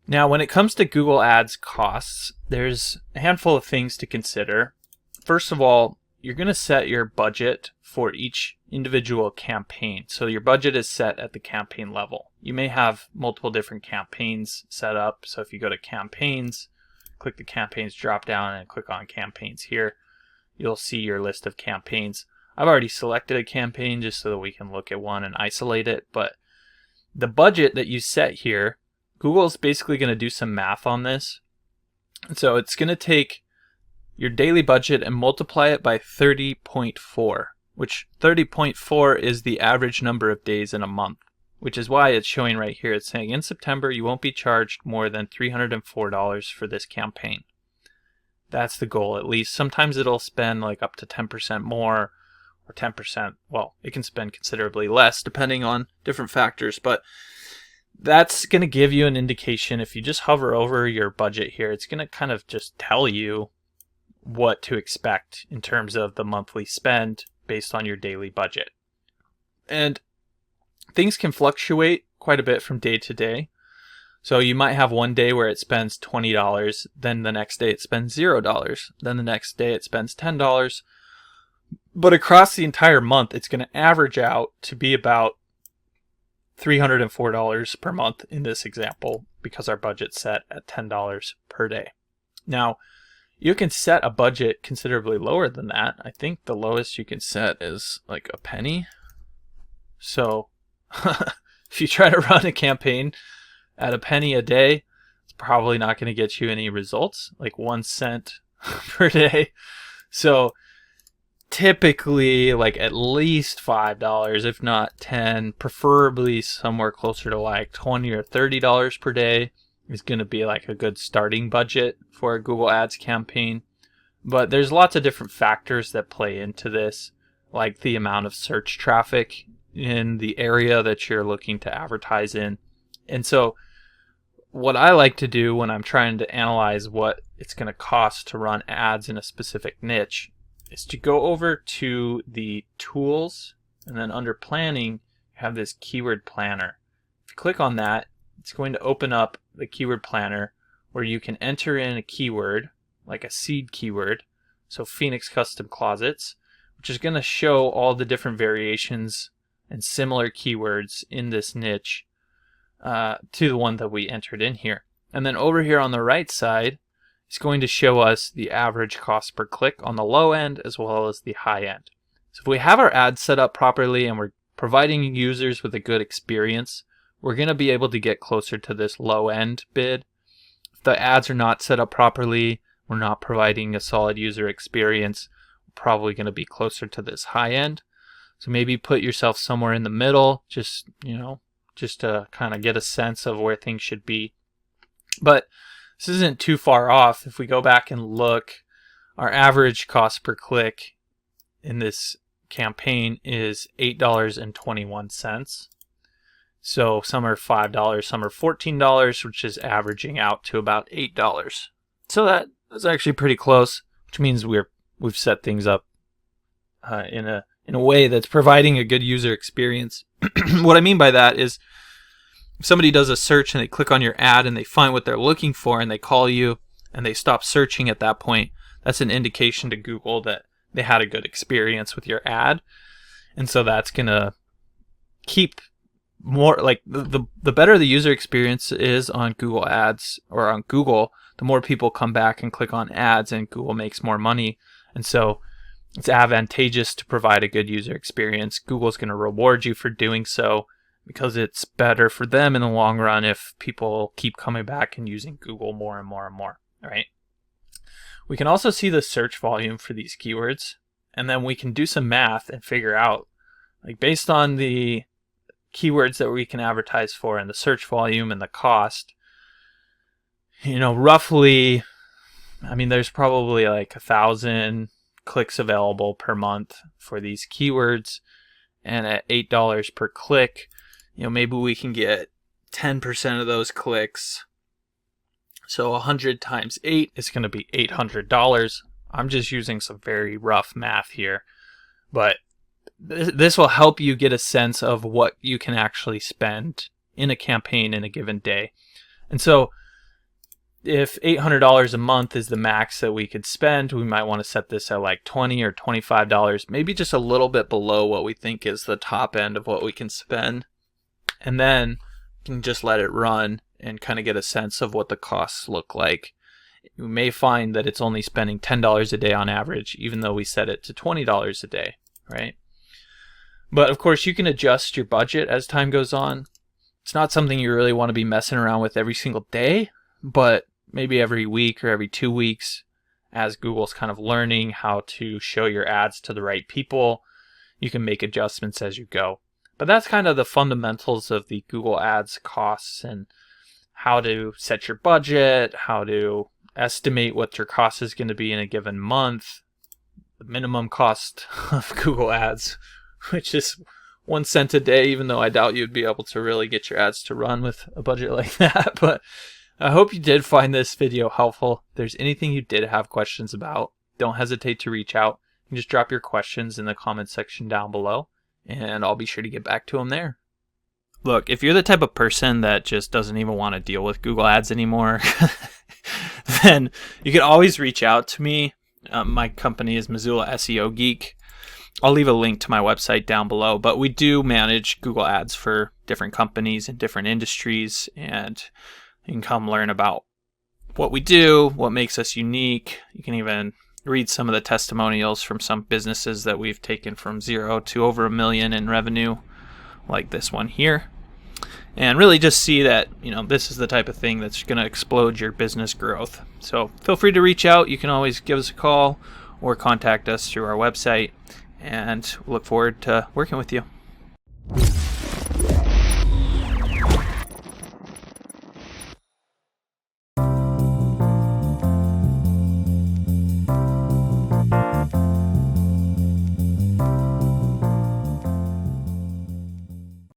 Now, when it comes to Google Ads costs, there's a handful of things to consider. First of all, you're going to set your budget for each individual campaign. So your budget is set at the campaign level. You may have multiple different campaigns set up. So if you go to campaigns, click the campaigns drop down and click on campaigns here, you'll see your list of campaigns. I've already selected a campaign just so that we can look at one and isolate it. But the budget that you set here, Google's basically going to do some math on this. So it's going to take your daily budget and multiply it by 30.4, which 30.4 is the average number of days in a month, which is why it's showing right here. It's saying in September, you won't be charged more than $304 for this campaign. That's the goal, at least. Sometimes it'll spend like up to 10% more or 10%. Well, it can spend considerably less depending on different factors, but that's going to give you an indication. If you just hover over your budget here, it's going to kind of just tell you what to expect in terms of the monthly spend based on your daily budget. And things can fluctuate quite a bit from day to day. So you might have one day where it spends $20, then the next day it spends $0, then the next day it spends $10. But across the entire month, it's going to average out to be about $304 per month in this example, because our budget's set at $10 per day. Now, you can set a budget considerably lower than that. I think the lowest you can set is like a penny. So if you try to run a campaign at a penny a day, it's probably not going to get you any results, like 1 cent per day. So typically like at least $5, if not 10, preferably somewhere closer to like $20 or $30 per day is going to be like a good starting budget for a Google Ads campaign. But there's lots of different factors that play into this, like the amount of search traffic in the area that you're looking to advertise in. And so what I like to do when I'm trying to analyze what it's going to cost to run ads in a specific niche is to go over to the tools, and then under planning, you have this keyword planner. If you click on that, it's going to open up the keyword planner where you can enter in a keyword, like a seed keyword, so Phoenix Custom Closets, which is going to show all the different variations and similar keywords in this niche to the one that we entered in here. And then over here on the right side, it's going to show us the average cost per click on the low end as well as the high end. So if we have our ads set up properly and we're providing users with a good experience, we're going to be able to get closer to this low end bid. If the ads are not set up properly, we're not providing a solid user experience, we're probably going to be closer to this high end. So maybe put yourself somewhere in the middle, just to kind of get a sense of where things should be. But this isn't too far off. If we go back and look, our average cost per click in this campaign is $8.21. So some are $5, some are $14, which is averaging out to about $8. So that's actually pretty close, which means we've set things up in a way that's providing a good user experience. What I mean by that is if somebody does a search and they click on your ad and they find what they're looking for and they call you and they stop searching at that point, that's an indication to Google that they had a good experience with your ad. And so that's going to keep more, like the better the user experience is on Google Ads or on Google, the more people come back and click on ads and Google makes more money. And so it's advantageous to provide a good user experience. Google's going to reward you for doing so because it's better for them in the long run if people keep coming back and using Google more and more and more, right? We can also see the search volume for these keywords, and then we can do some math and figure out, like based on the keywords that we can advertise for and the search volume and the cost, roughly, there's probably like 1,000 clicks available per month for these keywords, and at $8 per click, maybe we can get 10% of those clicks. So 100 times 8 is going to be $800. I'm just using some very rough math here, but this will help you get a sense of what you can actually spend in a campaign in a given day. And so if $800 a month is the max that we could spend, we might want to set this at like $20 or $25, maybe just a little bit below what we think is the top end of what we can spend. And then you can just let it run and kind of get a sense of what the costs look like. You may find that it's only spending $10 a day on average, even though we set it to $20 a day, right? But of course, you can adjust your budget as time goes on. It's not something you really want to be messing around with every single day, but maybe every week or every 2 weeks, as Google's kind of learning how to show your ads to the right people, you can make adjustments as you go. But that's kind of the fundamentals of the Google Ads costs and how to set your budget, how to estimate what your cost is going to be in a given month, the minimum cost of Google Ads, which is 1 cent a day, even though I doubt you'd be able to really get your ads to run with a budget like that. But I hope you did find this video helpful. If there's anything you did have questions about, don't hesitate to reach out. You can just drop your questions in the comment section down below, and I'll be sure to get back to them there. Look, if you're the type of person that just doesn't even want to deal with Google Ads anymore, then you can always reach out to me. My company is Missoula SEO Geek. I'll leave a link to my website down below, but we do manage Google Ads for different companies and different industries, and you can come learn about what we do, what makes us unique. You can even read some of the testimonials from some businesses that we've taken from 0 to over $1 million in revenue, like this one here. And really just see that, this is the type of thing that's going to explode your business growth. So feel free to reach out. You can always give us a call or contact us through our website, and look forward to working with you.